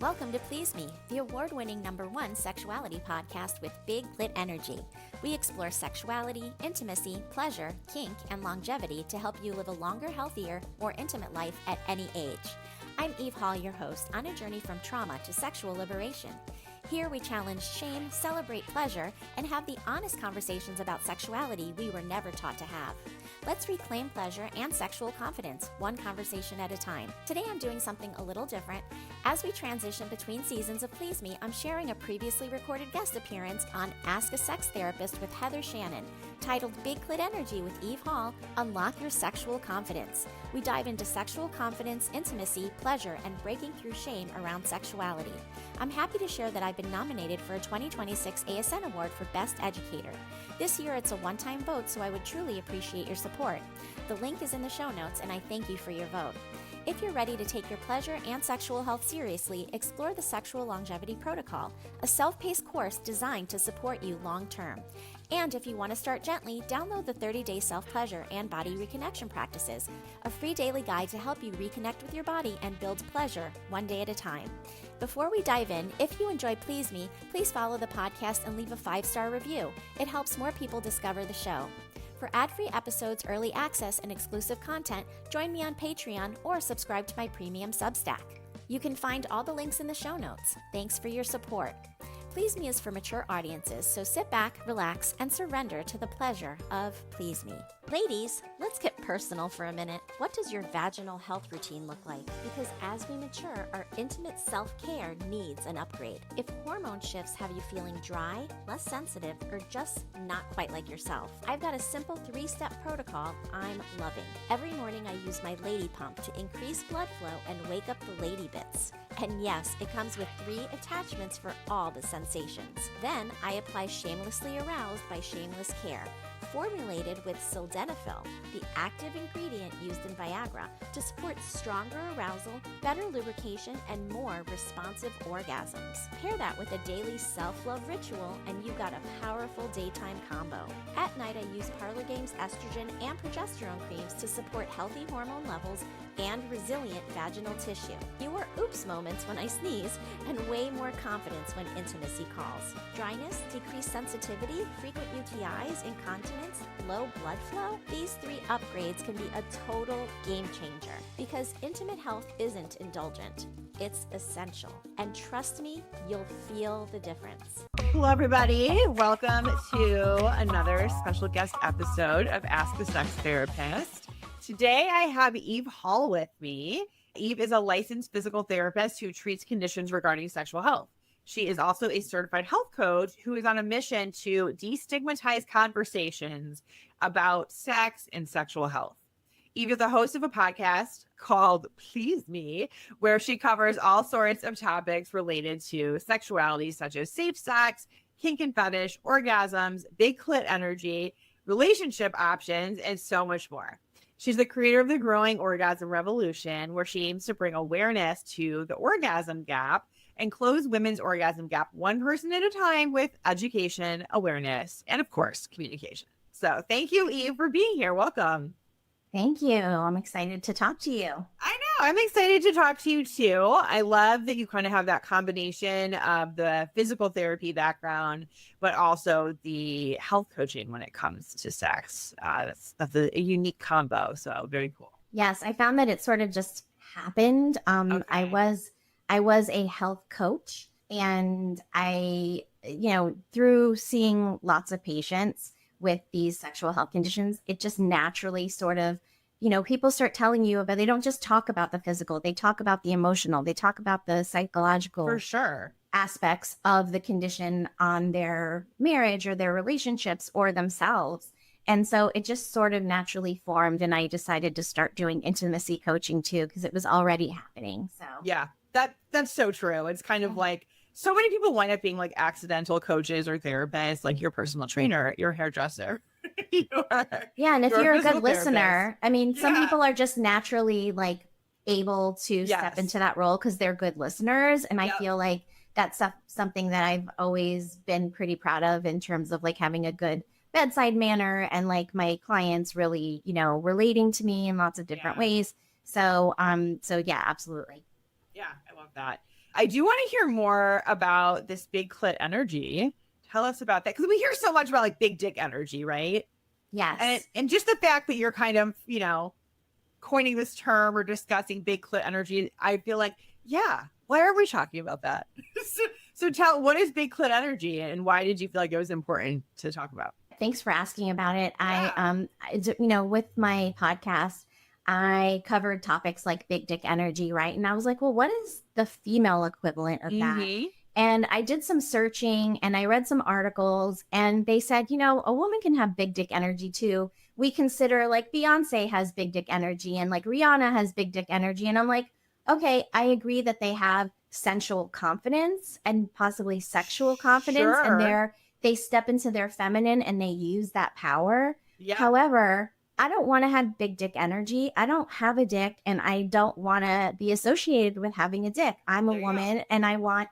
Welcome to Please Me, the award-winning #1 sexuality podcast with big clit energy. We explore sexuality, intimacy, pleasure, kink, and longevity to help you live a longer, healthier, more intimate life at any age. I'm Eve Hall, your host, on a journey from trauma to sexual liberation. Here we challenge shame, celebrate pleasure, and have the honest conversations about sexuality we were never taught to have. Let's reclaim pleasure and sexual confidence, one conversation at a time. Today I'm doing something a little different. As we transition between seasons of Please Me, I'm sharing a previously recorded guest appearance on Ask a Sex Therapist with Heather Shannon, titled Big Clit Energy with Eve Hall, Unlock Your Sexual Confidence. We dive into sexual confidence, intimacy, pleasure, and breaking through shame around sexuality. I'm happy to share that I've been nominated for a 2026 ASN Award for Best Educator. This year it's a one-time vote, so I would truly appreciate your support. The link is in the show notes, and I thank you for your vote. If you're ready to take your pleasure and sexual health seriously, explore the Sexual Longevity Protocol, a self-paced course designed to support you long-term. And if you want to start gently, download the 30-day self-pleasure and body reconnection practices, a free daily guide to help you reconnect with your body and build pleasure one day at a time. Before we dive in, if you enjoy Please Me, please follow the podcast and leave a 5-star review. It helps more people discover the show. For ad-free episodes, early access, and exclusive content, join me on Patreon or subscribe to my premium Substack. You can find all the links in the show notes. Thanks for your support. Please Me is for mature audiences, so sit back, relax, and surrender to the pleasure of Please Me. Ladies, let's get personal for a minute. What does your vaginal health routine look like? Because as we mature, our intimate self-care needs an upgrade. If hormone shifts have you feeling dry, less sensitive, or just not quite like yourself, I've got a simple 3-step protocol I'm loving. Every morning I use my lady pump to increase blood flow and wake up the lady bits. And yes, it comes with 3 attachments for all the sensations. Then I apply Shamelessly Aroused by Shameless Care, formulated with sildenafil, the active ingredient used in Viagra, to support stronger arousal, better lubrication, and more responsive orgasms. Pair that with a daily self-love ritual, and you've got a powerful daytime combo. At night, I use Parlor Games estrogen and progesterone creams to support healthy hormone levels and resilient vaginal tissue. Fewer oops moments when I sneeze, and way more confidence when intimacy calls. Dryness, decreased sensitivity, frequent UTIs, incontinence, low blood flow? These 3 upgrades can be a total game changer, because intimate health isn't indulgent. It's essential. And trust me, you'll feel the difference. Hello, everybody. Welcome to another special guest episode of Ask the Sex Therapist. Today, I have Eve Hall with me. Eve is a licensed physical therapist who treats conditions regarding sexual health. She is also a certified health coach who is on a mission to destigmatize conversations about sex and sexual health. Eve is the host of a podcast called Please Me, where she covers all sorts of topics related to sexuality, such as safe sex, kink and fetish, orgasms, big clit energy, relationship options, and so much more. She's the creator of the Growing Orgasm Revolution, where she aims to bring awareness to the orgasm gap and close women's orgasm gap one person at a time with education, awareness, and of course, communication. So thank you, Eve, for being here. Welcome. Thank you. I'm excited to talk to you. I know. I'm excited to talk to you too. I love that you kind of have that combination of the physical therapy background, but also the health coaching when it comes to sex. That's a unique combo. So very cool. Yes, I found that it sort of just happened. Okay. I was a health coach, and I, through seeing lots of patients with these sexual health conditions, it just naturally sort of, people start telling you about, they don't just talk about the physical, they talk about the emotional, they talk about the psychological for sure aspects of the condition on their marriage or their relationships or themselves. And so it just sort of naturally formed, and I decided to start doing intimacy coaching too, because it was already happening. So yeah, that's so true. It's kind of like, so many people wind up being like accidental coaches or therapists, like your personal trainer, your hairdresser. Yeah. And if you're a good listener, I mean, some people are just naturally like able to step into that role because they're good listeners. And I feel like that's something that I've always been pretty proud of in terms of like having a good bedside manner and like my clients really, relating to me in lots of different ways. So yeah, absolutely. Yeah, I love that. I do want to hear more about this big clit energy. Tell us about that. Because we hear so much about like big dick energy, right? Yes. And just the fact that you're kind of, coining this term or discussing big clit energy, I feel like, yeah, why are we talking about that? so tell, what is big clit energy and why did you feel like it was important to talk about? Thanks for asking about it. Yeah. With my podcast, I covered topics like big dick energy, right? And I was like, well, what is the female equivalent of that? Mm-hmm. And I did some searching and I read some articles and they said, a woman can have big dick energy too. We consider like Beyonce has big dick energy and like Rihanna has big dick energy. And I'm like, okay, I agree that they have sensual confidence and possibly sexual confidence and Sure. they step into their feminine and they use that power. Yeah. However, I don't want to have big dick energy. I don't have a dick and I don't want to be associated with having a dick. I'm a woman and I want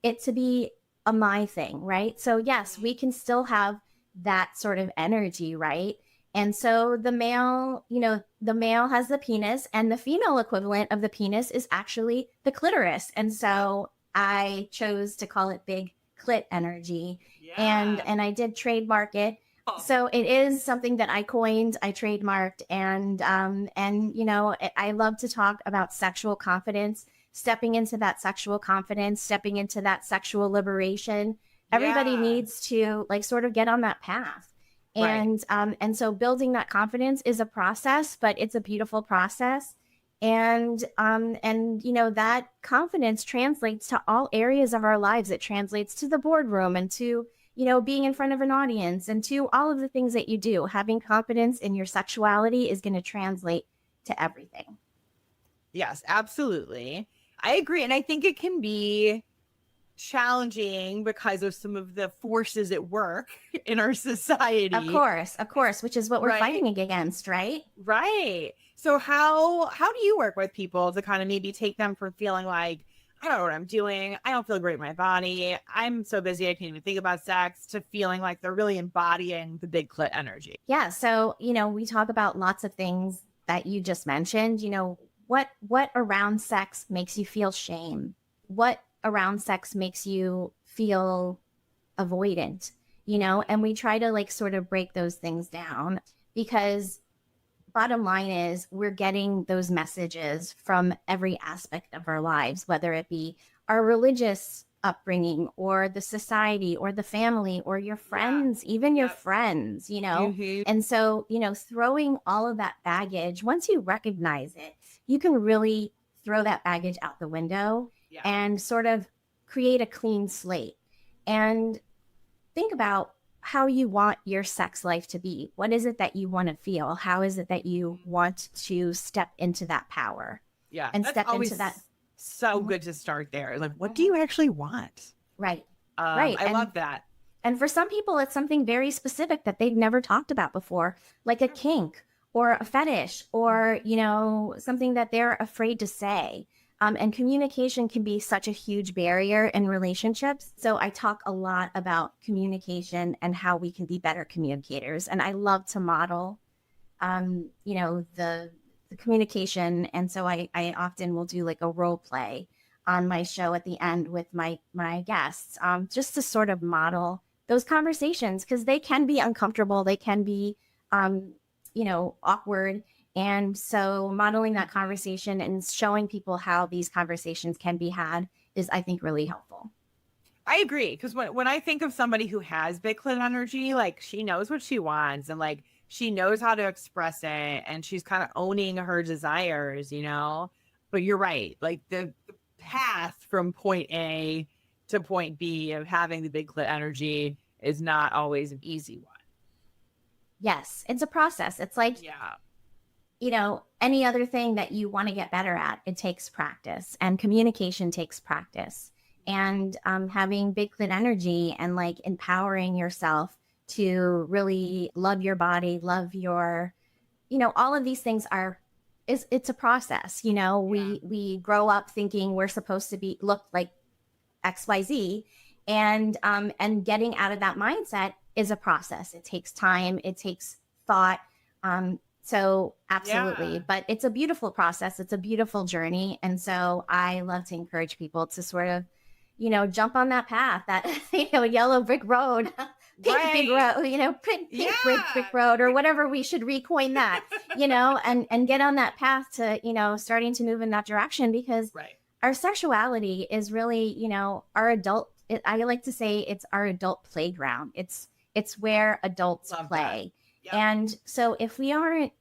it to be a my thing, right? So yes, we can still have that sort of energy, right? And so the male, the male has the penis and the female equivalent of the penis is actually the clitoris. And so I chose to call it big clit energy. Yeah. And I did trademark it. Oh. So it is something that I coined, I trademarked, and I love to talk about sexual confidence, stepping into that sexual confidence, stepping into that sexual liberation. Everybody needs to like sort of get on that path. And and so building that confidence is a process, but it's a beautiful process. And that confidence translates to all areas of our lives. It translates to the boardroom and to being in front of an audience and to all of the things that you do. Having confidence in your sexuality is going to translate to everything. Yes, absolutely. I agree. And I think it can be challenging because of some of the forces at work in our society. Of course, which is what we're fighting against, right? Right. So how do you work with people to kind of maybe take them from feeling like, I don't know what I'm doing, I don't feel great in my body, I'm so busy I can't even think about sex, to feeling like they're really embodying the big clit energy? Yeah. So, we talk about lots of things that you just mentioned. What around sex makes you feel shame? What around sex makes you feel avoidant? And we try to like sort of break those things down because bottom line is we're getting those messages from every aspect of our lives, whether it be our religious upbringing or the society or the family or your friends, even your friends, Mm-hmm. And so, throwing all of that baggage, once you recognize it, you can really throw that baggage out the window and sort of create a clean slate and think about how you want your sex life to be. What is it that you want to feel? How is it that you want to step into that power? Yeah. And that's step always into that. so good to start there. Like, what do you actually want? Right. I love that. And for some people, it's something very specific that they've never talked about before, like a kink or a fetish or, something that they're afraid to say. And communication can be such a huge barrier in relationships. So I talk a lot about communication and how we can be better communicators. And I love to model, the communication. And so I often will do like a role play on my show at the end with my guests, just to sort of model those conversations because they can be uncomfortable. They can be, awkward. And so modeling that conversation and showing people how these conversations can be had is, I think, really helpful. I agree. Because when I think of somebody who has big clit energy, like she knows what she wants and like she knows how to express it and she's kind of owning her desires, But you're right. Like the path from point A to point B of having the big clit energy is not always an easy one. Yes, it's a process. It's like, any other thing that you want to get better at, it takes practice and communication takes practice. And having big clit energy and like empowering yourself to really love your body, love your, all of these things it's a process. We grow up thinking we're supposed to look like XYZ and getting out of that mindset is a process. It takes time. It takes thought. So absolutely. Yeah. But it's a beautiful process. It's a beautiful journey. And so I love to encourage people to sort of, jump on that path, that, yellow brick road, pink big Right. road, pink brick Yeah. road, or whatever we should recoin that, and get on that path to, starting to move in that direction, because Right. our sexuality is really, our adult, I like to say it's our adult playground. It's where adults Love that. play. Yep. And so if we aren't,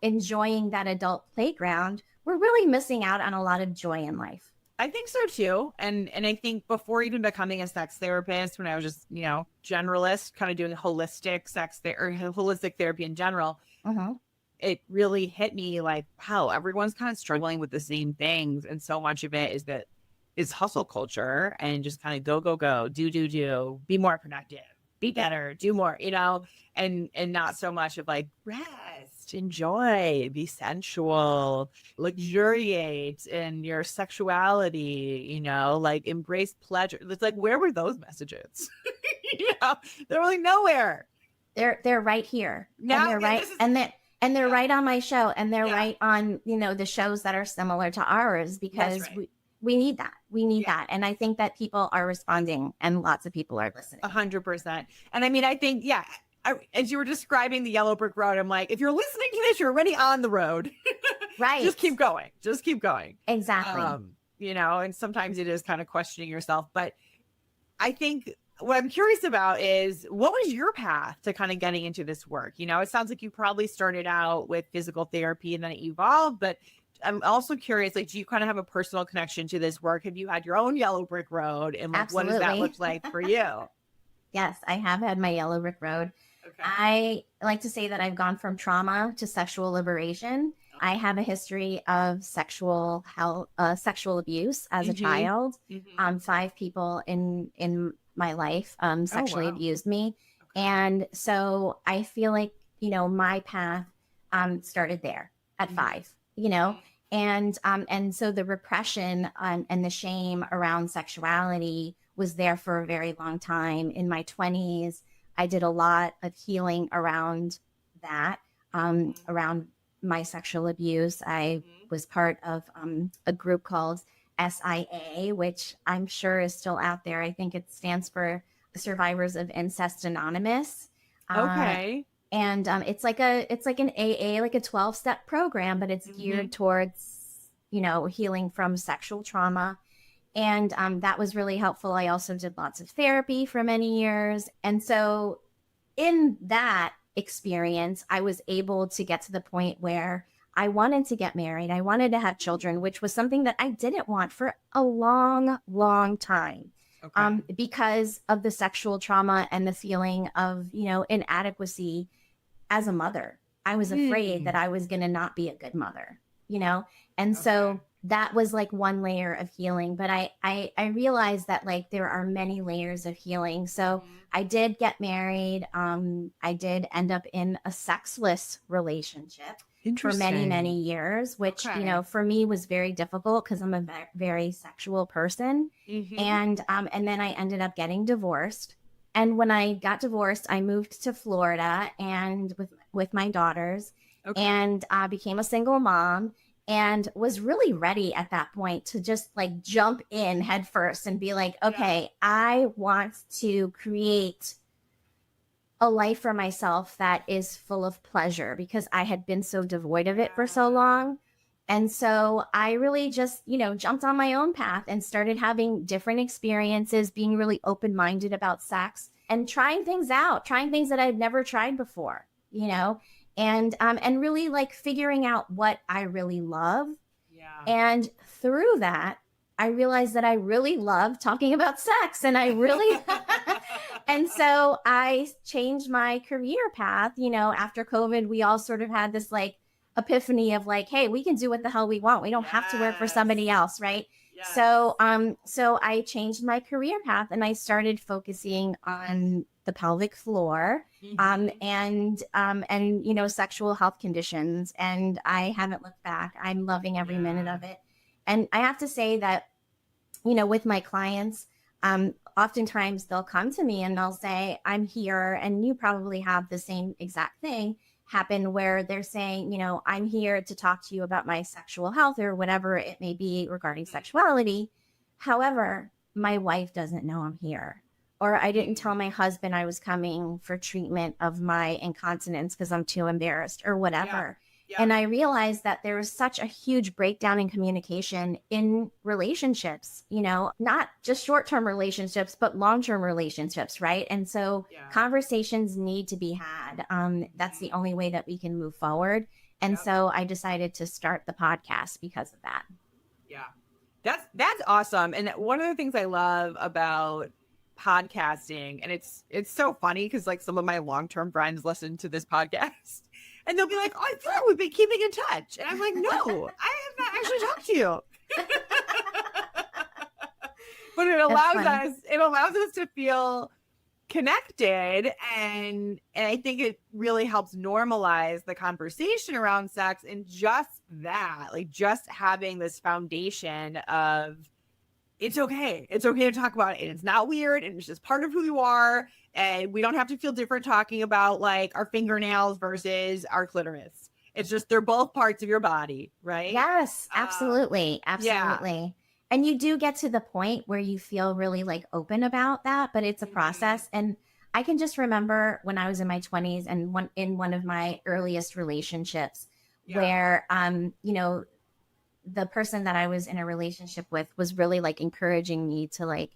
enjoying that adult playground, we're really missing out on a lot of joy in life. I think so too. And I think before even becoming a sex therapist, when I was just, generalist, kind of doing holistic or holistic therapy in general, Uh-huh. it really hit me like, wow, everyone's kind of struggling with the same things. And so much of it is hustle culture and just kind of go, do, be more productive, be better, do more, and not so much of like rest, enjoy, be sensual, luxuriate in your sexuality, like embrace pleasure. It's like, where were those messages? They're really nowhere. They're right here. Now, and they're yeah, right this is- and they're yeah. right on my show, and they're Yeah. right on, the shows that are similar to ours, because right. we need that. We need Yeah. that. And I think that people are responding, and lots of people are listening. 100%. And I mean, I think, yeah, as you were describing the yellow brick road, I'm like, if you're listening to this, you're already on the road. Right. Just keep going. Just keep going. Exactly. And sometimes it is kind of questioning yourself. But I think what I'm curious about is, what was your path to kind of getting into this work? It sounds like you probably started out with physical therapy and then it evolved, but I'm also curious, like, do you kind of have a personal connection to this work? Have you had your own yellow brick road? And like, what does that Absolutely. look like for you? Yes, I have had my yellow brick road. Okay. I like to say that I've gone from trauma to sexual liberation. I have a history of sexual abuse as a child. Mm-hmm. 5 people in my life sexually wow. abused me. Okay. And so I feel like, my path started there at 5, and so the repression and the shame around sexuality was there for a very long time. In my 20s, I did a lot of healing around that, around my sexual abuse. I was part of a group called SIA, which I'm sure is still out there. I think it stands for Survivors of Incest Anonymous. Okay. And it's like an AA, like a 12-step program, but it's geared towards, healing from sexual trauma. And that was really helpful. I also did lots of therapy for many years. And so in that experience, I was able to get to the point where I wanted to get married. I wanted to have children, which was something that I didn't want for a long, long time. Okay. Because of the sexual trauma and the feeling of, inadequacy as a mother. I was afraid that I was going to not be a good mother, and so that was like one layer of healing. But I realized that like there are many layers of healing. So I did get married. I did end up in a sexless relationship for many, many years, which, for me was very difficult because I'm a very sexual person. And then I ended up getting divorced. And when I got divorced, I moved to Florida and with my daughters, and became a single mom, and was really ready at that point to just like jump in head first and be like, okay, I want to create a life for myself that is full of pleasure, because I had been so devoid of it for so long. And so I really just, jumped on my own path and started having different experiences, being really open-minded about sex and trying things out, trying things that I'd never tried before, and really like figuring out what I really love. Yeah. And through that, I realized that I really love talking about sex, and I really, and so I changed my career path. After COVID, we all sort of had this like epiphany of like, hey, we can do what the hell we want. We don't have to work for somebody else, right? Yes. So I changed my career path, and I started focusing on the pelvic floor, and sexual health conditions, and I haven't looked back. I'm loving every minute of it. And I have to say that, with my clients, oftentimes they'll come to me and they'll say, I'm here, and you probably have the same exact thing. happen where they're saying, I'm here to talk to you about my sexual health or whatever it may be regarding sexuality. However, my wife doesn't know I'm here. Or I didn't tell my husband I was coming for treatment of my incontinence because I'm too embarrassed or whatever. Yeah. And I realized that there was such a huge breakdown in communication in relationships, not just short-term relationships, but long-term relationships, right? And so conversations need to be had. That's the only way that we can move forward. And so I decided to start the podcast because of that. Yeah, that's awesome. And one of the things I love about podcasting, and it's so funny because like some of my long-term friends listen to this podcast and they'll be like, oh, I feel like we've been keeping in touch. And I'm like, no, I have not actually talked to you. But it allows us to feel connected. And I think it really helps normalize the conversation around sex, and just that, like just having this foundation of it's okay to talk about it, and it's not weird, and it's just part of who you are, and we don't have to feel different talking about like our fingernails versus our clitoris. It's just they're both parts of your body, right? Yes, absolutely. Absolutely. Yeah. And you do get to the point where you feel really like open about that, but it's a process. And I can just remember when I was in my 20s and in one of my earliest relationships where the person that I was in a relationship with was really like encouraging me to like,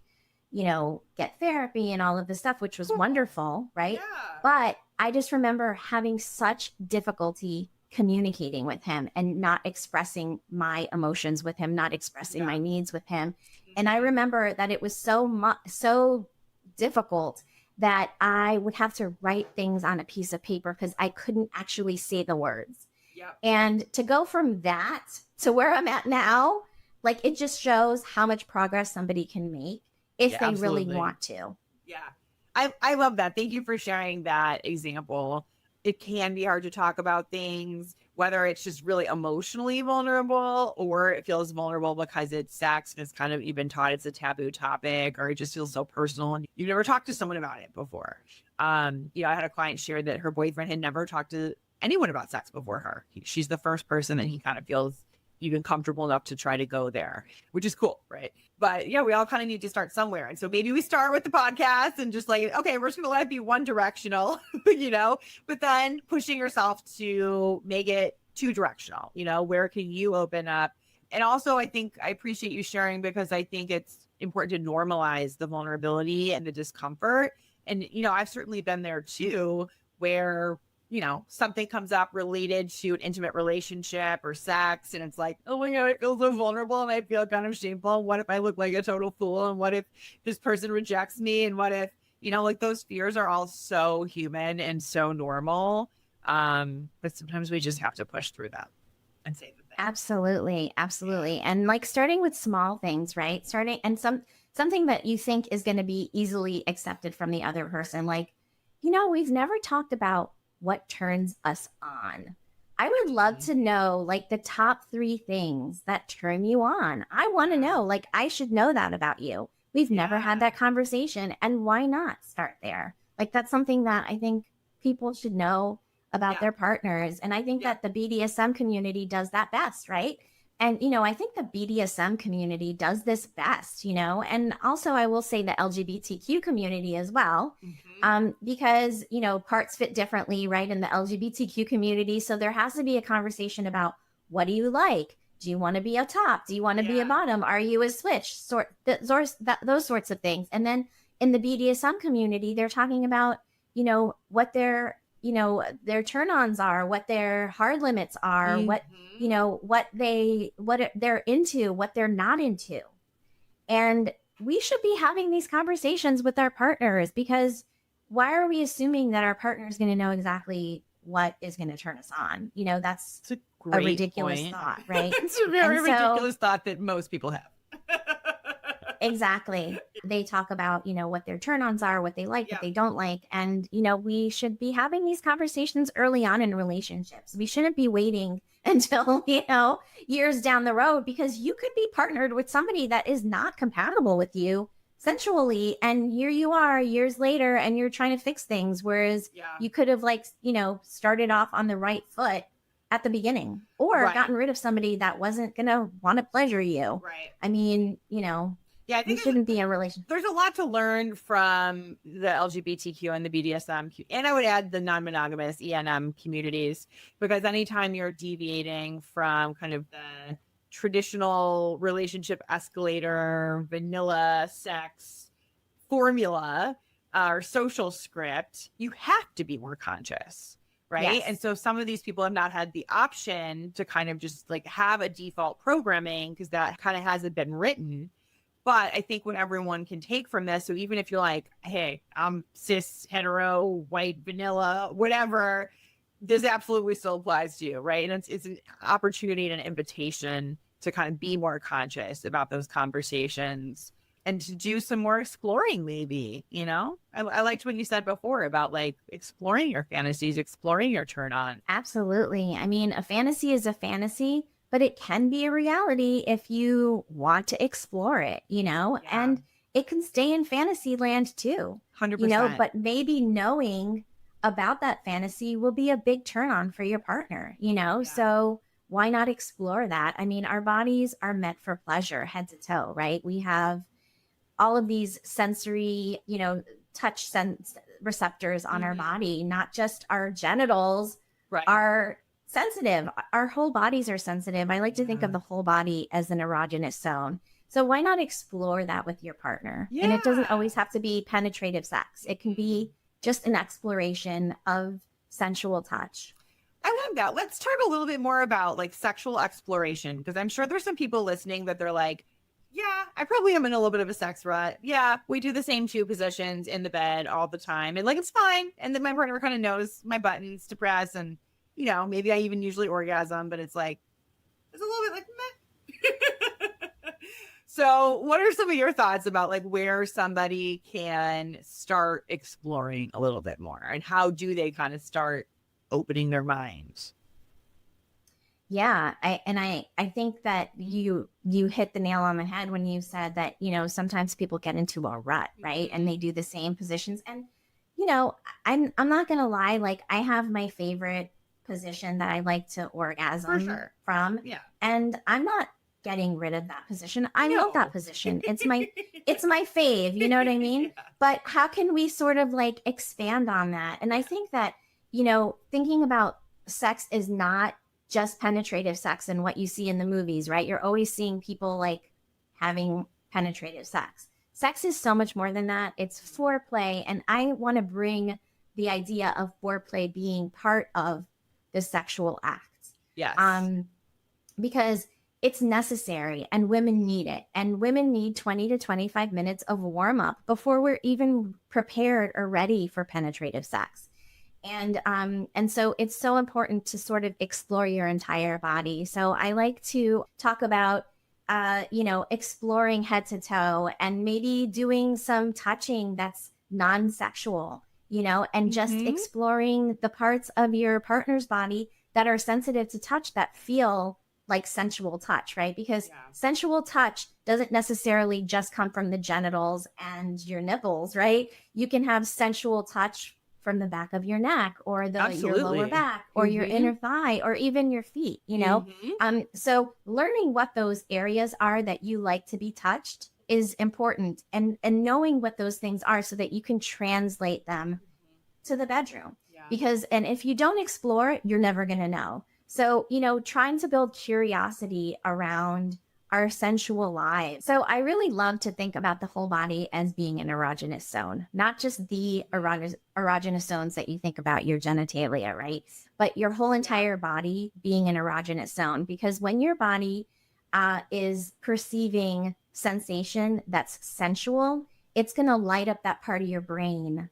get therapy and all of this stuff, which was wonderful. Right. Yeah. But I just remember having such difficulty communicating with him and not expressing my emotions with him, not expressing my needs with him. And I remember that it was so difficult that I would have to write things on a piece of paper because I couldn't actually say the words. Yep. And to go from that to where I'm at now, like it just shows how much progress somebody can make if they really want to. Yeah. I love that. Thank you for sharing that example. It can be hard to talk about things, whether it's just really emotionally vulnerable or it feels vulnerable because it's sex and it's kind of even taught it's a taboo topic, or it just feels so personal and you've never talked to someone about it before. I had a client share that her boyfriend had never talked to anyone about sex before her. She's the first person that he kind of feels even comfortable enough to try to go there, which is cool, right? But yeah, we all kind of need to start somewhere. And so maybe we start with the podcast and just like, okay, we're just going to let it be one directional, but then pushing yourself to make it two directional, where can you open up? And also, I think I appreciate you sharing because I think it's important to normalize the vulnerability and the discomfort. And, I've certainly been there too, where something comes up related to an intimate relationship or sex. And it's like, oh my God, I feel so vulnerable and I feel kind of shameful. What if I look like a total fool? And what if this person rejects me? And what if, like those fears are all so human and so normal. But sometimes we just have to push through them and say the thing. Absolutely. Absolutely. And like starting with small things, right? Something that you think is going to be easily accepted from the other person. Like, we've never talked about what turns us on. I would love to know like the top 3 things that turn you on. I want to know, like, I should know that about you. We've never had that conversation, and why not start there? Like, that's something that I think people should know about their partners. And I think that the BDSM community does that best, right? And, I think the BDSM community does this best, and also I will say the LGBTQ community as well, because, parts fit differently, right, in the LGBTQ community. So there has to be a conversation about what do you like? Do you want to be a top? Do you want to be a bottom? Are you a switch? Those sorts of things. And then in the BDSM community, they're talking about, what their turn-ons are, what their hard limits are, what they're into, what they're not into. And we should be having these conversations with our partners, because why are we assuming that our partner is going to know exactly what is going to turn us on? That's a ridiculous thought, right? It's a very ridiculous thought that most people have. Exactly. They talk about, what their turn-ons are, what they like, what they don't like. And, we should be having these conversations early on in relationships. We shouldn't be waiting until, years down the road, because you could be partnered with somebody that is not compatible with you sensually, and here you are years later and you're trying to fix things, whereas you could have started off on the right foot at the beginning, or gotten rid of somebody that wasn't gonna want to pleasure you. I mean, Yeah, I we think shouldn't be in a relationship. there's a lot to learn from the LGBTQ and the BDSM, and I would add the non-monogamous ENM communities, because anytime you're deviating from kind of the traditional relationship escalator, vanilla sex formula or social script, you have to be more conscious, right? Yes. And so some of these people have not had the option to kind of just like have a default programming, because that kind of hasn't been written. But I think what everyone can take from this, so even if you're like, hey, I'm cis, hetero, white, vanilla, whatever, this absolutely still applies to you, right? And it's an opportunity and an invitation to kind of be more conscious about those conversations and to do some more exploring, maybe, I liked what you said before about like exploring your fantasies, exploring your turn on. Absolutely. I mean, a fantasy is a fantasy, but it can be a reality if you want to explore it, and it can stay in fantasy land too, 100%. but maybe knowing about that fantasy will be a big turn on for your partner, so why not explore that? I mean, our bodies are meant for pleasure, head to toe, right? We have all of these sensory, touch sense receptors on our body, not just our genitals are sensitive. Our whole bodies are sensitive. I like to think of the whole body as an erogenous zone. So why not explore that with your partner? And it doesn't always have to be penetrative sex. It can be just an exploration of sensual touch. I love that. Let's talk a little bit more about like sexual exploration, because I'm sure there's some people listening that they're like, yeah, I probably am in a little bit of a sex rut. Yeah, we do the same two positions in the bed all the time. And like, it's fine. And then my partner kind of knows my buttons to press. And, maybe I even usually orgasm, but it's like, it's a little bit like, meh. So what are some of your thoughts about like where somebody can start exploring a little bit more, and how do they kind of start opening their minds? Yeah, I think that you hit the nail on the head when you said that, sometimes people get into a rut, right? And they do the same positions. And, I'm not going to lie, like I have my favorite position that I like to orgasm from. Yeah. And I'm not getting rid of that position. I love that position. It's my fave, you know what I mean? Yeah. But how can we sort of like expand on that? And I think that, thinking about sex is not just penetrative sex and what you see in the movies, right? You're always seeing people like having penetrative sex. Sex is so much more than that. It's foreplay. And I want to bring the idea of foreplay being part of the sexual act. Yes. Because it's necessary and women need it. And women need 20 to 25 minutes of warm up before we're even prepared or ready for penetrative sex. And so it's so important to sort of explore your entire body. So I like to talk about, exploring head to toe and maybe doing some touching that's non-sexual, and just exploring the parts of your partner's body that are sensitive to touch that feel like sensual touch, right? Because sensual touch doesn't necessarily just come from the genitals and your nipples, right? You can have sensual touch from the back of your neck or your lower back or your inner thigh or even your feet, So learning what those areas are that you like to be touched is important, and knowing what those things are so that you can translate them to the bedroom. Because, and if you don't explore, you're never going to know. So, trying to build curiosity around our sensual lives. So I really love to think about the whole body as being an erogenous zone, not just the erogenous zones that you think about your genitalia, right? But your whole entire body being an erogenous zone, because when your body is perceiving sensation that's sensual, it's going to light up that part of your brain,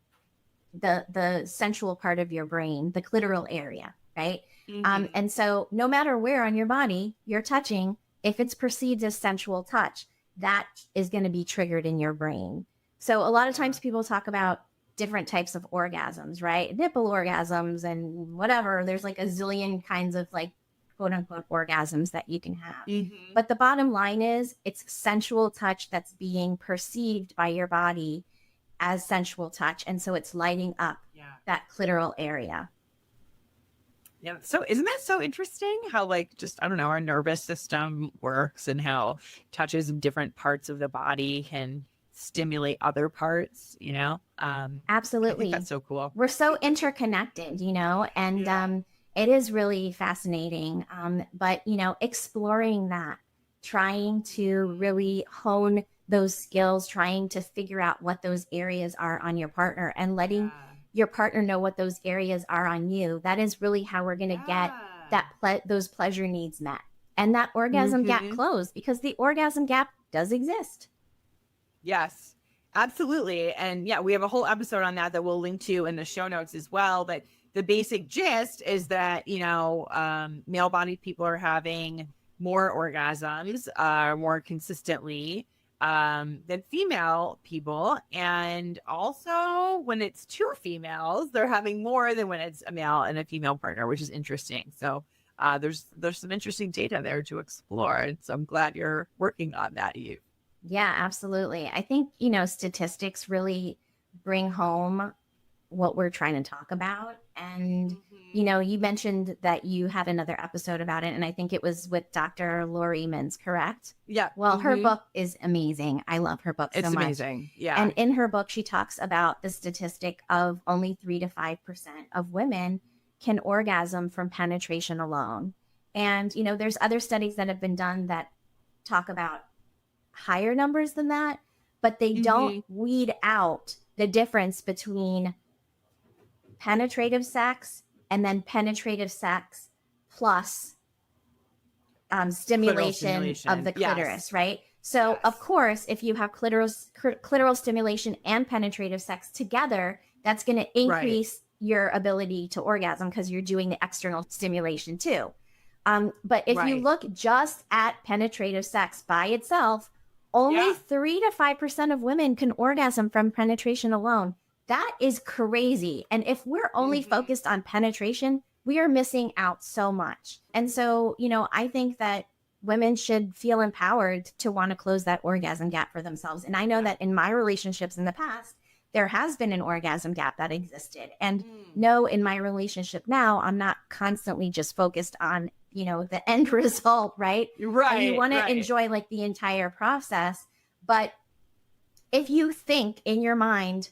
the sensual part of your brain, the clitoral area, right? And so no matter where on your body you're touching, if it's perceived as sensual touch, that is going to be triggered in your brain. So a lot of times people talk about different types of orgasms, right? Nipple orgasms and whatever. There's like a zillion kinds of like quote unquote orgasms that you can have. Mm-hmm. But the bottom line is it's sensual touch that's being perceived by your body as sensual touch. And so it's lighting up that clitoral area. Yeah. So isn't that so interesting how like just, I don't know, our nervous system works and how touches in different parts of the body can stimulate other parts, you know? Absolutely. I think that's so cool. We're so interconnected, you know, and it is really fascinating. But, you know, exploring that, trying to really hone those skills, trying to figure out what those areas are on your partner and letting your partner know what those areas are on you. That is really how we're going to get those pleasure needs met and that orgasm gap closed, because the orgasm gap does exist. Yes, absolutely. And yeah, we have a whole episode on that we'll link to in the show notes as well. But the basic gist is that, you know, male-bodied people are having more orgasms more consistently than female people. And also when it's two females, they're having more than when it's a male and a female partner, which is interesting. So there's some interesting data there to explore. And so I'm glad you're working on that, Eve. Yeah, absolutely. I think, you know, statistics really bring home what we're trying to talk about. And, you know, you mentioned that you had another episode about it, and I think it was with Dr. Lori Mins, correct? Yeah. Well, her book is amazing. I love her book so much. It's amazing. Yeah. And in her book, she talks about the statistic of only 3 to 5% of women can orgasm from penetration alone. And, you know, there's other studies that have been done that talk about higher numbers than that, but they don't weed out the difference between penetrative sex and then penetrative sex plus stimulation of the clitoris, right? So of course, if you have clitoral stimulation and penetrative sex together, that's going to increase your ability to orgasm because you're doing the external stimulation too. But if you look just at penetrative sex by itself, only 3 to 5% of women can orgasm from penetration alone. That is crazy. And if we're only focused on penetration, we are missing out so much. And so, you know, I think that women should feel empowered to want to close that orgasm gap for themselves. And I know that in my relationships in the past, there has been an orgasm gap that existed. And no, in my relationship now, I'm not constantly just focused on, you know, the end result, right? Right. And you want to enjoy like the entire process. But if you think in your mind,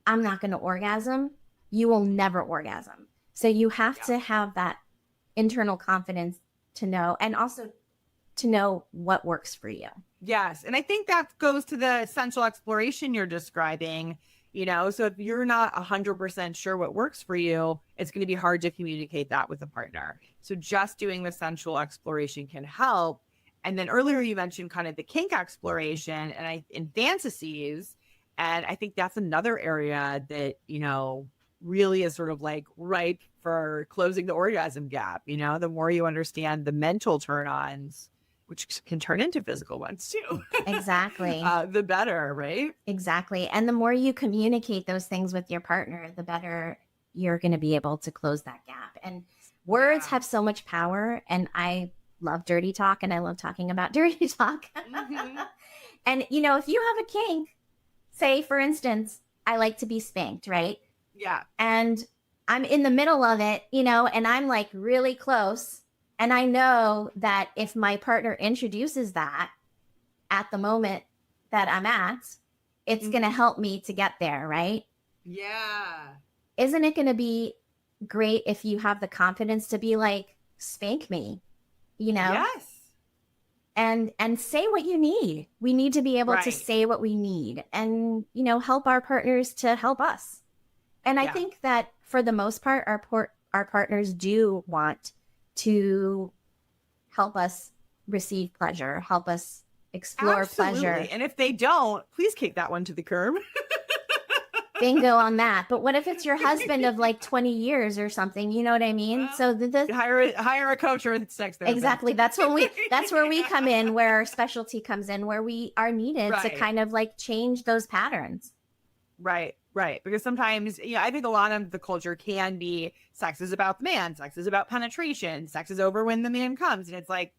I'm not going to orgasm, you will never orgasm. So you have to have that internal confidence to know, and also to know what works for you. Yes. And I think that goes to the sensual exploration you're describing, you know, so if you're not 100% sure what works for you, it's going to be hard to communicate that with a partner. So just doing the sensual exploration can help. And then earlier you mentioned kind of the kink exploration and fantasies. And I think that's another area that, you know, really is sort of like ripe for closing the orgasm gap. You know, the more you understand the mental turn-ons, which can turn into physical ones too. Exactly. The better, right? Exactly. And the more you communicate those things with your partner, the better you're going to be able to close that gap. And words have so much power. And I love dirty talk, and I love talking about dirty talk. And, you know, if you have a kink, say, for instance, I like to be spanked, right? Yeah. And I'm in the middle of it, you know, and I'm like really close. And I know that if my partner introduces that at the moment that I'm at, it's going to help me to get there, right? Yeah. Isn't it going to be great if you have the confidence to be like, spank me, you know? Yes. And say what you need. We need to be able to say what we need and, you know, help our partners to help us. And I think that for the most part, our partners do want to help us receive pleasure, help us explore pleasure. And if they don't, please kick that one to the curb. Bingo on that. But what if it's your husband of like 20 years or something? You know what I mean? Well, so hire a coach or a sex therapist. Exactly. That's where we come in, where our specialty comes in, where we are needed to kind of like change those patterns. Right. Right. Because sometimes, I think a lot of the culture can be sex is about the man, sex is about penetration, sex is over when the man comes. And it's like,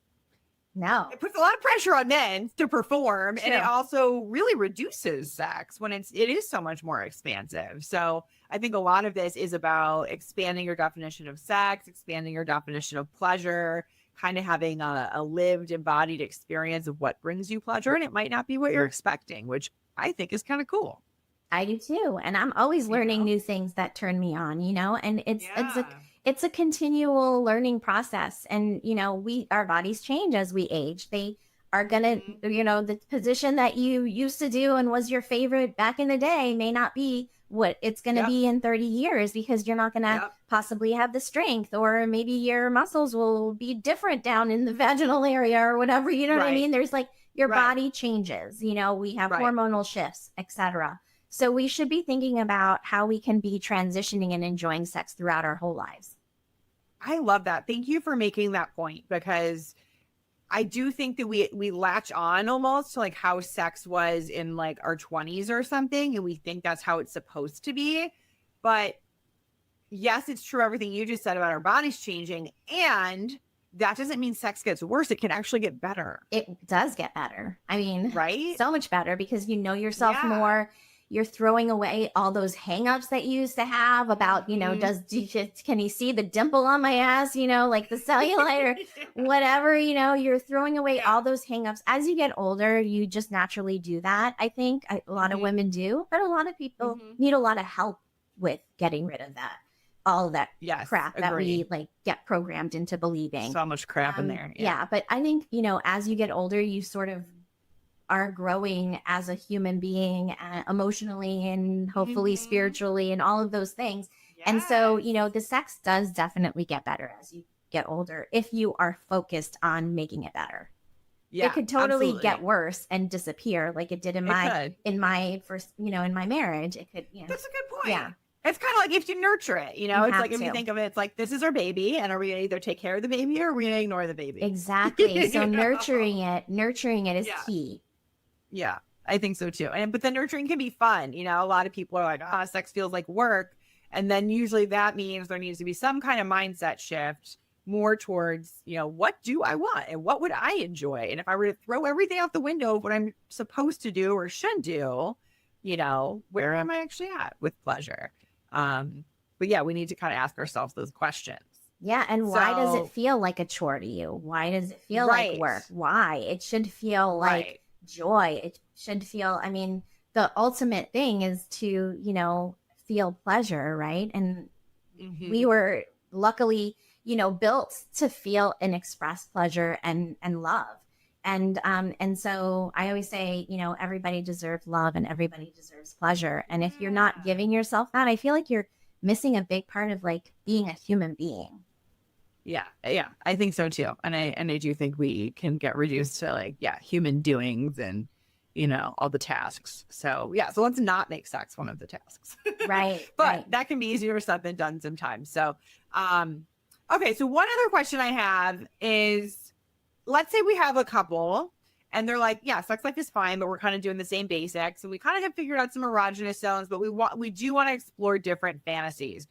No. it puts a lot of pressure on men to perform. True. And it also really reduces sex when it is so much more expansive. So I think a lot of this is about expanding your definition of sex, expanding your definition of pleasure, kind of having a lived, embodied experience of what brings you pleasure. And it might not be what you're expecting, which I think is kind of cool. I do too. And I'm always learning new things that turn me on, and it's a continual learning process. And, our bodies change as we age. They are going to, the position that you used to do and was your favorite back in the day may not be what it's going to be in 30 years, because you're not going to possibly have the strength, or maybe your muscles will be different down in the vaginal area or whatever, you know what I mean? There's like your body changes, we have hormonal shifts, etc. So we should be thinking about how we can be transitioning and enjoying sex throughout our whole lives. I love that. Thank you for making that point, because I do think that we latch on almost to like how sex was in like our 20s or something, and we think that's how it's supposed to be. But yes, it's true everything you just said about our bodies changing, and that doesn't mean sex gets worse. It can actually get better. It does get better. I mean, right? So much better, because you know yourself more. You're throwing away all those hangups that you used to have about, can you see the dimple on my ass, like the cellulite or whatever, you're throwing away all those hangups. As you get older, you just naturally do that. I think a lot of women do, but a lot of people need a lot of help with getting rid of that. All of that crap that we like get programmed into believing. So much crap in there. Yeah. But I think, as you get older, you sort of are growing as a human being, emotionally and hopefully spiritually and all of those things. Yes. And so, the sex does definitely get better as you get older if you are focused on making it better. Yeah, it could totally get worse and disappear like it did in my first, in my marriage. It could, That's a good point. Yeah. It's kind of like if you nurture it, it's like if you think of it, it's like, this is our baby, and are we going to either take care of the baby or are we going to ignore the baby? Exactly. So nurturing it is key. Yeah, I think so too. But the nurturing can be fun. A lot of people are like, sex feels like work. And then usually that means there needs to be some kind of mindset shift more towards, what do I want and what would I enjoy? And if I were to throw everything out the window of what I'm supposed to do or should do, where am I actually at with pleasure? But yeah, we need to kind of ask ourselves those questions. Yeah. And why does it feel like a chore to you? Why does it feel like work? Why? It should feel like joy. It should feel, the ultimate thing is to, feel pleasure, right? And we were luckily, built to feel and express pleasure and love. And so I always say, everybody deserves love and everybody deserves pleasure. And if you're not giving yourself that, I feel like you're missing a big part of like being a human being. Yeah, I think so too. And I do think we can get reduced to like, human doings and, all the tasks. So so let's not make sex one of the tasks. Right. But that can be easier said than done sometimes. So, okay. So one other question I have is, let's say we have a couple and they're like, sex life is fine, but we're kind of doing the same basics. And we kind of have figured out some erogenous zones, but we do want to explore different fantasies.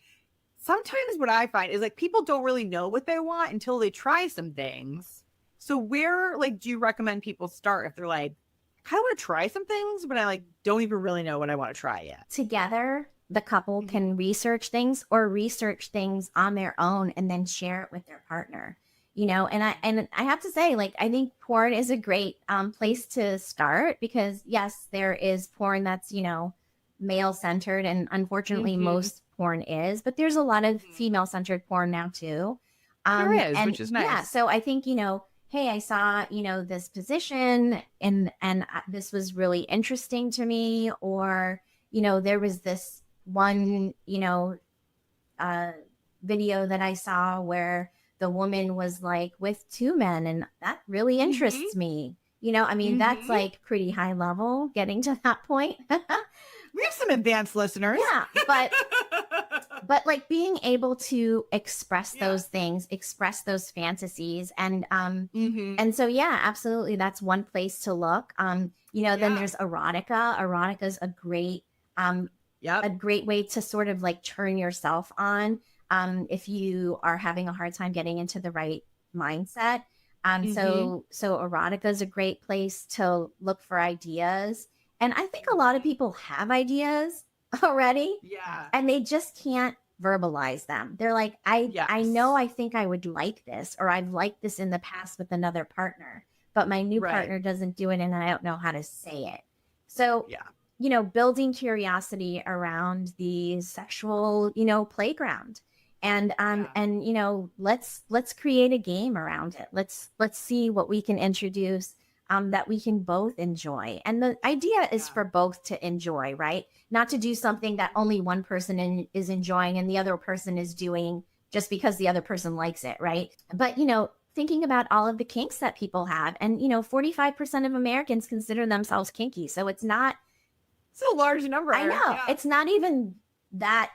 Sometimes what I find is like people don't really know what they want until they try some things. So where do you recommend people start if they're like, I kind of want to try some things, but I don't even really know what I want to try yet? Together, the couple can research things or research things on their own and then share it with their partner. And I have to say, I think porn is a great place to start, because yes, there is porn that's, male centered, and unfortunately most porn is, but there's a lot of female centered porn now too. There is, which is nice. Yeah. So I think, hey, I saw, this position and this was really interesting to me, or, there was this one, video that I saw where the woman was with two men, and that really interests me. That's pretty high level getting to that point. We have some advanced listeners. Yeah, but being able to express those things, express those fantasies, and so absolutely, that's one place to look. Then there's erotica. Erotica is a great Yep. a great way to sort of like turn yourself on if you are having a hard time getting into the right mindset. So erotica is a great place to look for ideas. And I think a lot of people have ideas already. Yeah. And they just can't verbalize them. They're like, I know I think I would like this, or I've liked this in the past with another partner, but my new partner doesn't do it and I don't know how to say it. So, building curiosity around the sexual, playground. And let's create a game around it. Let's see what we can introduce that we can both enjoy. And the idea is for both to enjoy, right? Not to do something that only one person is enjoying and the other person is doing just because the other person likes it, right? But, thinking about all of the kinks that people have. And, 45% of Americans consider themselves kinky. So it's not. It's a large number. I know. Yeah. It's not even that,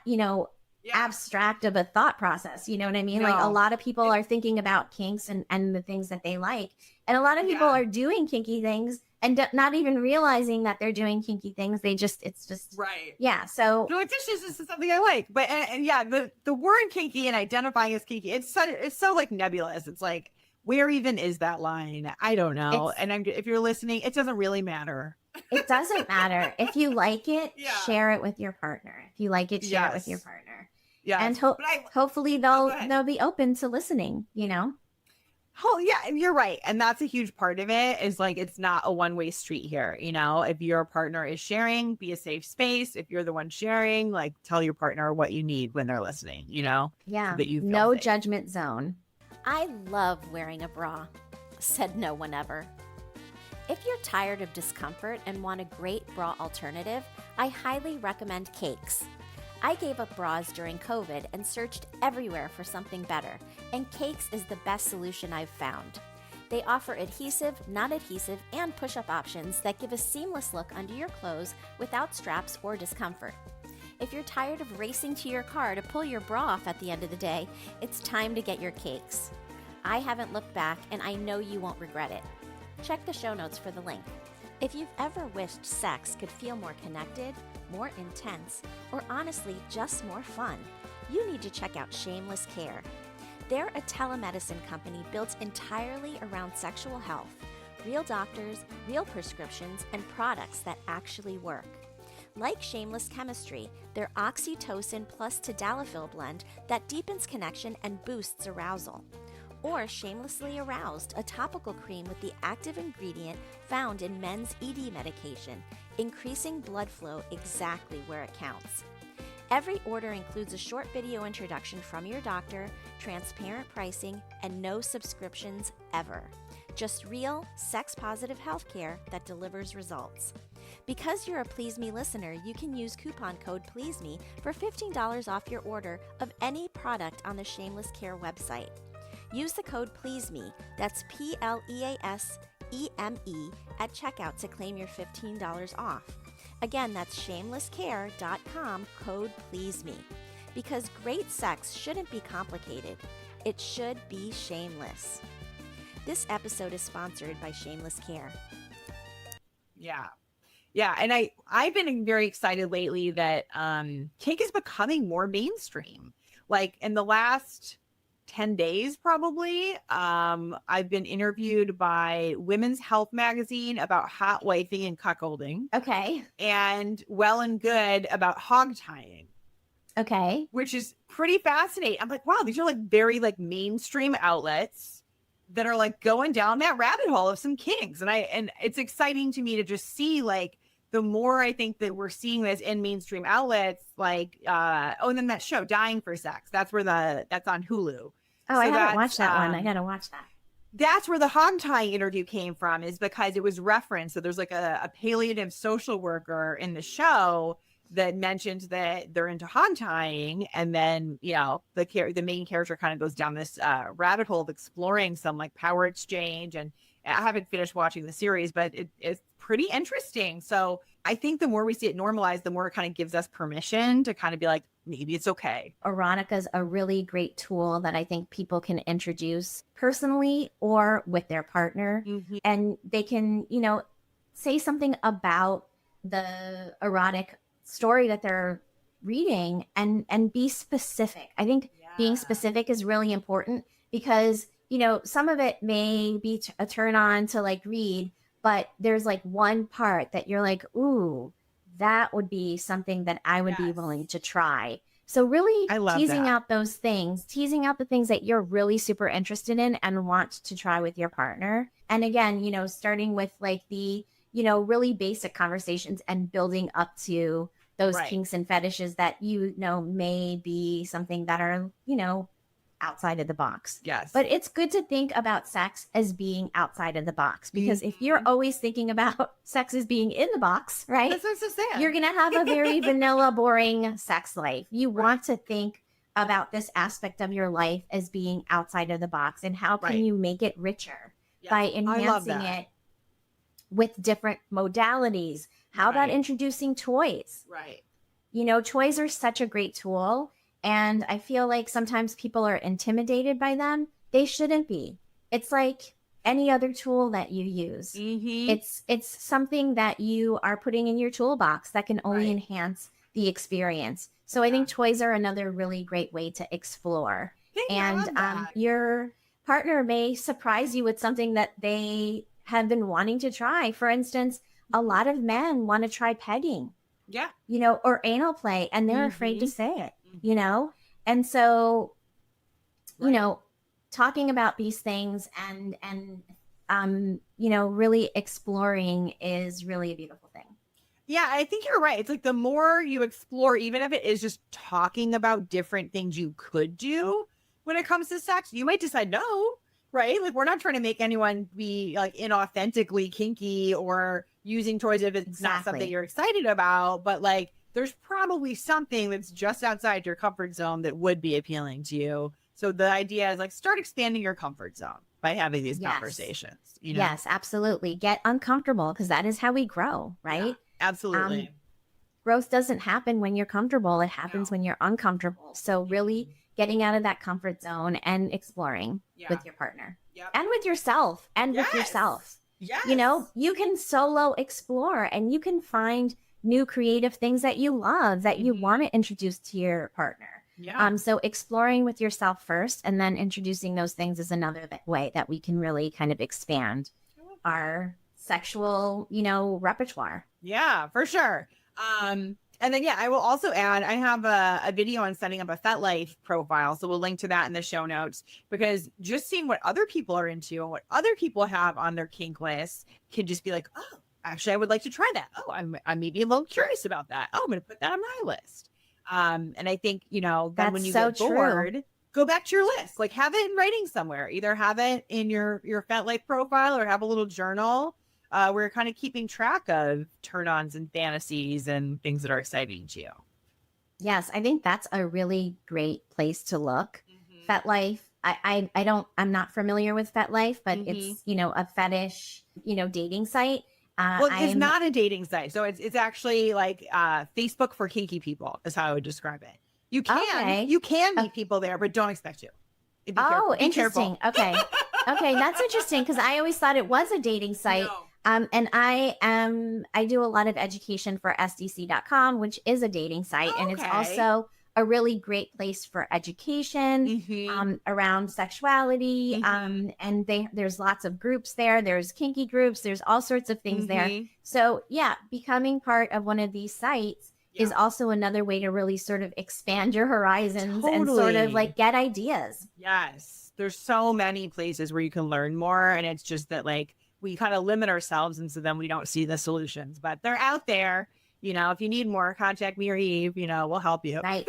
abstract of a thought process. You know what I mean? No. Like a lot of people are thinking about kinks and the things that they like. And a lot of people are doing kinky things and not even realizing that they're doing kinky things. It's just right. Yeah. So no, this is something I like. But and the word kinky and identifying as kinky, it's so like nebulous. It's like, where even is that line? I don't know. If you're listening, it doesn't really matter. It doesn't matter. If you like it, share it with your partner. If you like it, share it with your partner. Yeah. And hopefully they'll be open to listening, Oh yeah, you're right. And that's a huge part of it is like, it's not a one-way street here. If your partner is sharing, be a safe space. If you're the one sharing, like tell your partner what you need when they're listening, Yeah. So that you feel no safe. Judgment zone. I love wearing a bra, said no one ever. If you're tired of discomfort and want a great bra alternative, I highly recommend Cakes. I gave up bras during COVID and searched everywhere for something better, and Cakes is the best solution I've found. They offer adhesive, non-adhesive, and push-up options that give a seamless look under your clothes without straps or discomfort. If you're tired of racing to your car to pull your bra off at the end of the day, it's time to get your Cakes. I haven't looked back, and I know you won't regret it. Check the show notes for the link. If you've ever wished sex could feel more connected, more intense, or honestly just more fun, you need to check out Shameless Care. They're a telemedicine company built entirely around sexual health, real doctors, real prescriptions, and products that actually work. Like Shameless Chemistry, their oxytocin plus tadalafil blend that deepens connection and boosts arousal. Or Shamelessly Aroused, a topical cream with the active ingredient found in men's ED medication, increasing blood flow exactly where it counts. Every order includes a short video introduction from your doctor, transparent pricing, and no subscriptions ever. Just real, sex-positive healthcare that delivers results. Because you're a Please Me listener, you can use coupon code PLEASEME for $15 off your order of any product on the Shameless Care website. Use the code PLEASEME, that's PLEASEME, at checkout to claim your $15 off. Again, that's shamelesscare.com, code PLEASEME. Because great sex shouldn't be complicated. It should be shameless. This episode is sponsored by Shameless Care. Yeah. Yeah. And I've been very excited lately that kink is becoming more mainstream. Like in the last 10 days, probably, I've been interviewed by Women's Health magazine about hot wifing and cuckolding. Okay. And Well and Good about hog tying. Okay. Which is pretty fascinating. I'm like, wow, these are like very like mainstream outlets that are like going down that rabbit hole of some kinks. And it's exciting to me to just see like the more I think that we're seeing this in mainstream outlets, like, and then that show Dying for Sex, that's on Hulu. Oh, so I haven't watched that one. I got to watch that. That's where the hog tying interview came from, is because it was referenced. So there's like a palliative social worker in the show that mentioned that they're into hog tying. And then, the main character kind of goes down this rabbit hole of exploring some like power exchange. And I haven't finished watching the series, but it's pretty interesting. So I think the more we see it normalized, the more it kind of gives us permission to kind of be like, maybe it's okay. Erotica is a really great tool that I think people can introduce personally or with their partner. And they can, say something about the erotic story that they're reading and be specific. I think being specific is really important because, you know, some of it may be a turn on to like read, but there's like one part that you're like, ooh, that would be something that I would be willing to try. So really teasing out those things, teasing out the things that you're really super interested in and want to try with your partner. And again, you know, starting with like the, you know, really basic conversations and building up to those kinks and fetishes that, you know, may be something that are, you know, outside of the box. Yes. But it's good to think about sex as being outside of the box, because if you're always thinking about sex as being in the box, right? That's what I'm saying. You're going to have a very vanilla, boring sex life. You want to think about this aspect of your life as being outside of the box, and how can you make it richer by enhancing it with different modalities. How about introducing toys? Right. You know, toys are such a great tool. And I feel like sometimes people are intimidated by them. They shouldn't be. It's like any other tool that you use. It's something that you are putting in your toolbox that can only enhance the experience. So I think toys are another really great way to explore. And your partner may surprise you with something that they have been wanting to try. For instance, a lot of men want to try pegging. Yeah. You know, or anal play, and they're afraid to say it, you know? And so, you know, talking about these things and you know, really exploring is really a beautiful thing. Yeah, I think you're right. It's like the more you explore, even if it is just talking about different things you could do when it comes to sex, you might decide no, right? Like, we're not trying to make anyone be like inauthentically kinky or using toys if it's not something you're excited about, but like there's probably something that's just outside your comfort zone that would be appealing to you. So the idea is like, start expanding your comfort zone by having these conversations. You know? Yes, absolutely. Get uncomfortable, because that is how we grow, right? Yeah, absolutely. Growth doesn't happen when you're comfortable. It happens when you're uncomfortable. So really getting out of that comfort zone and exploring with your partner and with yourself with yourself. Yes. You know, you can solo explore and you can find new creative things that you love that you want to introduce to your partner. Yeah. So exploring with yourself first and then introducing those things is another way that we can really kind of expand our sexual, you know, repertoire. Yeah, for sure. And then, I will also add, I have a video on setting up a FetLife profile. So we'll link to that in the show notes, because just seeing what other people are into and what other people have on their kink list can just be like, oh, actually, I would like to try that. Oh, I'm maybe a little curious about that. Oh, I'm going to put that on my list. And I think, you know, then when you get bored, go back to your list, like have it in writing somewhere, either have it in your FetLife profile or have a little journal. We're kind of keeping track of turn-ons and fantasies and things that are exciting to you. Yes, I think that's a really great place to look. FetLife, I'm not familiar with FetLife, but it's, you know, a fetish, you know, dating site. Well, it's not a dating site. So it's actually like Facebook for kinky people is how I would describe it. You can meet people there, but don't expect to. Be careful. Interesting. Okay. That's interesting, because I always thought it was a dating site. No. And I do a lot of education for SDC.com, which is a dating site. And it's also a really great place for education around sexuality. And there's lots of groups there. There's kinky groups. There's all sorts of things there. So becoming part of one of these sites is also another way to really sort of expand your horizons and sort of like get ideas. Yes. There's so many places where you can learn more. And it's just that like, we kind of limit ourselves, and so then we don't see the solutions, but they're out there. You know, if you need more, contact me or Eve, you know, we'll help you. Right,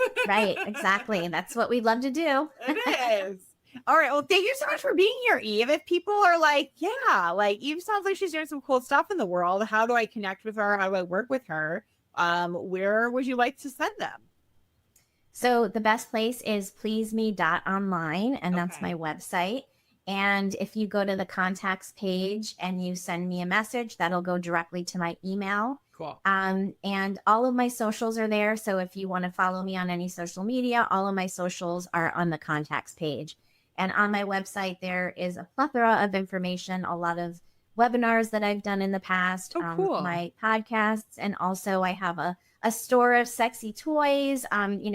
exactly. And that's what we'd love to do. It is. All right. Well, thank you so much for being here, Eve. If people are like, like Eve sounds like she's doing some cool stuff in the world, how do I connect with her? How do I work with her? Where would you like to send them? So the best place is pleaseme.online, and that's my website. And if you go to the contacts page and you send me a message, that'll go directly to my email. Cool. And all of my socials are there. So if you want to follow me on any social media, all of my socials are on the contacts page. And on my website, there is a plethora of information, a lot of webinars that I've done in the past, Cool. my podcasts, and also I have a store of sexy toys.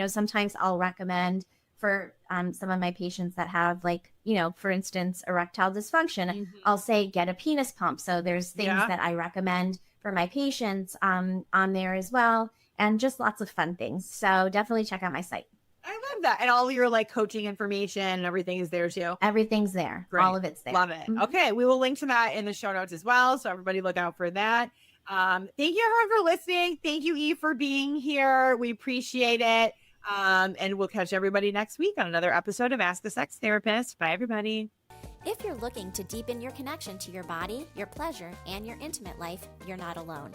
Sometimes I'll recommend for some of my patients that have, like, for instance, erectile dysfunction, I'll say get a penis pump. So there's things that I recommend for my patients on there as well, and just lots of fun things. So definitely check out my site. I love that. And all your like coaching information and everything is there too. Everything's there. Great. All of it's there. Love it. Okay. We will link to that in the show notes as well. So everybody look out for that. Thank you everyone for listening. Thank you, Eve, for being here. We appreciate it. And we'll catch everybody next week on another episode of Ask the Sex Therapist. Bye, everybody. If you're looking to deepen your connection to your body, your pleasure, and your intimate life, you're not alone.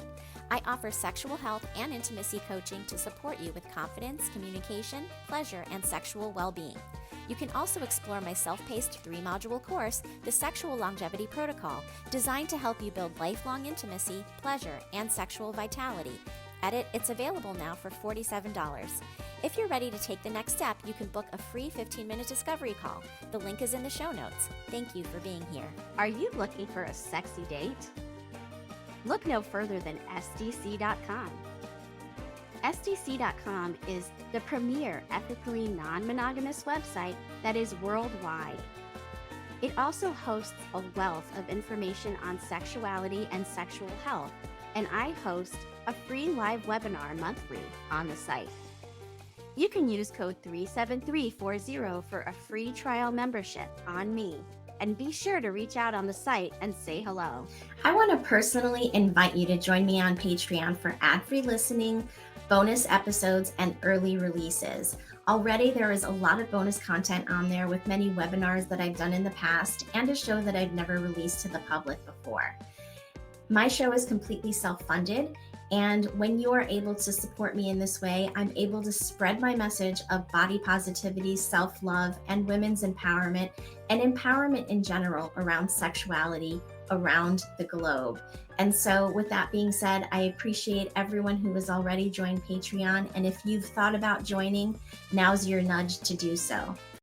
I offer sexual health and intimacy coaching to support you with confidence, communication, pleasure, and sexual well-being. You can also explore my self-paced 3-module course, The Sexual Longevity Protocol, designed to help you build lifelong intimacy, pleasure, and sexual vitality. It's available now for $47. If you're ready to take the next step, you can book a free 15-minute discovery call. The link is in the show notes. Thank you for being here. Are you looking for a sexy date? Look no further than SDC.com. SDC.com is the premier ethically non-monogamous website that is worldwide. It also hosts a wealth of information on sexuality and sexual health, and I host a free live webinar monthly on the site. You can use code 37340 for a free trial membership on me. And be sure to reach out on the site and say hello. I want to personally invite you to join me on Patreon for ad-free listening, bonus episodes, and early releases. Already there is a lot of bonus content on there with many webinars that I've done in the past and a show that I've never released to the public before. My show is completely self-funded, and when you are able to support me in this way, I'm able to spread my message of body positivity, self-love, and women's empowerment, and empowerment in general around sexuality around the globe. And so with that being said, I appreciate everyone who has already joined Patreon. And if you've thought about joining, now's your nudge to do so.